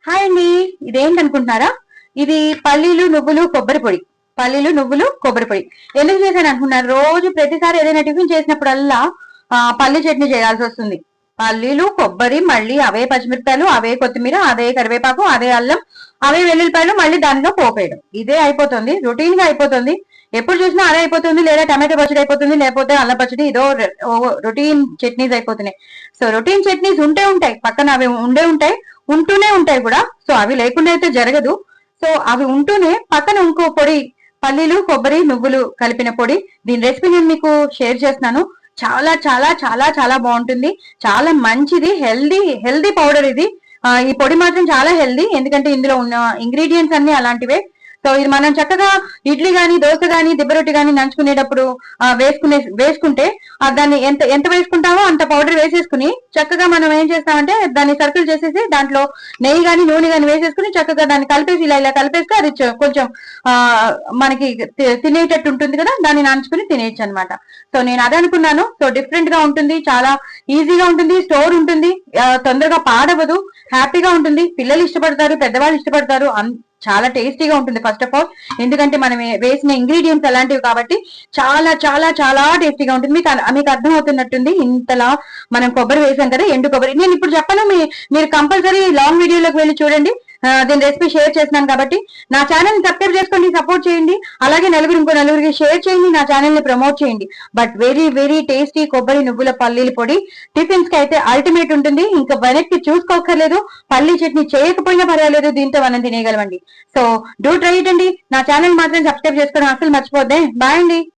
Hi అండి. ఇదేంటి అనుకుంటున్నారా? ఇది పల్లీలు నువ్వులు కొబ్బరి పొడి. పల్లీలు నువ్వులు కొబ్బరి పొడి ఎందుకు చేశాను అనుకున్నారు? రోజు ప్రతిసారి ఏదైనా టిఫిన్ చేసినప్పుడల్లా పల్లీ చట్నీ చేయాల్సి వస్తుంది. పల్లీలు కొబ్బరి, మళ్ళీ అవే పచ్చిమిరపకాయలు, అవే కొత్తిమీర, అదే కరివేపాకు, అదే అల్లం, అవే వెల్లుల్లిపాయలు, మళ్ళీ దానిలో పోపేయడం. ఇదే అయిపోతుంది, రొటీన్ గా అయిపోతుంది. ఎప్పుడు చూసినా అదే అయిపోతుంది. లేదా టమాటో పచ్చడి అయిపోతుంది, లేకపోతే అల్లం పచ్చడి, ఇదో రొటీన్ చట్నీస్ అయిపోతున్నాయి. సో రొటీన్ చట్నీస్ ఉంటే ఉంటాయి, పక్కన అవి ఉండే ఉంటాయి, ఉంటూనే ఉంటాయి కూడా. సో అవి లేకుండా అయితే జరగదు. సో అవి ఉంటూనే పక్కన ఇంకో పొడి, పల్లీలు కొబ్బరి నువ్వులు కలిపిన పొడి. దీని రెసిపీ నేను మీకు షేర్ చేస్తున్నాను. చాలా చాలా చాలా చాలా బాగుంటుంది. చాలా మంచిది, హెల్దీ హెల్దీ పౌడర్ ఇది. ఈ పొడి మాత్రం చాలా హెల్దీ, ఎందుకంటే ఇందులో ఉన్న ఇంగ్రీడియంట్స్ అన్ని అలాంటివే. సో ఇది మనం చక్కగా ఇడ్లీ గాని, దోశ గాని, దిబ్బరొట్టి గాని నంచుకునేటప్పుడు వేసుకుంటే దాన్ని ఎంత ఎంత వేసుకుంటామో అంత పౌడర్ వేసేసుకుని చక్కగా మనం ఏం చేస్తామంటే దాన్ని సర్కిల్ చేసేసి దాంట్లో నెయ్యి గాని నూనె గాని వేసేసుకుని చక్కగా దాన్ని కలిపేసి ఇలా కలిపేస్తే అది కొంచెం మనకి తినేటట్టు ఉంటుంది కదా, దాన్ని నంచుకుని తినేయచ్చు అనమాట. సో నేను అదే అనుకున్నాను. సో డిఫరెంట్ గా ఉంటుంది, చాలా ఈజీగా ఉంటుంది, స్టోర్ ఉంటుంది, తొందరగా పాడవదు, హ్యాపీగా ఉంటుంది. పిల్లలు ఇష్టపడతారు, పెద్దవాళ్ళు ఇష్టపడతారు. చాలా టేస్టీగా ఉంటుంది ఫస్ట్ ఆఫ్ ఆల్, ఎందుకంటే మనం వేసిన ఇంగ్రీడియంట్స్ అలాంటివి కాబట్టి చాలా చాలా చాలా టేస్టీగా ఉంటుంది. మీకు అర్థం అవుతున్నట్టుంది, ఇంతలా మనం కొబ్బరి వేసాం కదా, ఎండు కొబ్బరి. నేను ఇప్పుడు చెప్పను, మీరు కంపల్సరీ లాంగ్ వీడియోలోకి వెళ్ళి చూడండి. దీని రెసిపీ షేర్ చేస్తున్నాను కాబట్టి నా ఛానల్ ని సబ్స్క్రైబ్ చేసుకోండి, సపోర్ట్ చేయండి. అలాగే ఇంకో నలుగురికి షేర్ చేయండి, నా ఛానల్ ని ప్రమోట్ చేయండి. బట్ వెరీ వెరీ టేస్టీ కొబ్బరి నువ్వుల పల్లీల పొడి టిఫిన్స్ కి అయితే అల్టిమేట్ ఉంటుంది. ఇంకా వెనక్కి చూసుకోకర్లేదు. పల్లీ చట్నీ చేయకపోయినా పర్వాలేదు, దీంతో మనం తినేయగలమండి. సో డూ ట్రై ఇట్ అండి. నా ఛానల్ మాత్రం సబ్స్క్రైబ్ చేసుకోవడం అసలు మర్చిపోద్దే. బాయ్ అండి.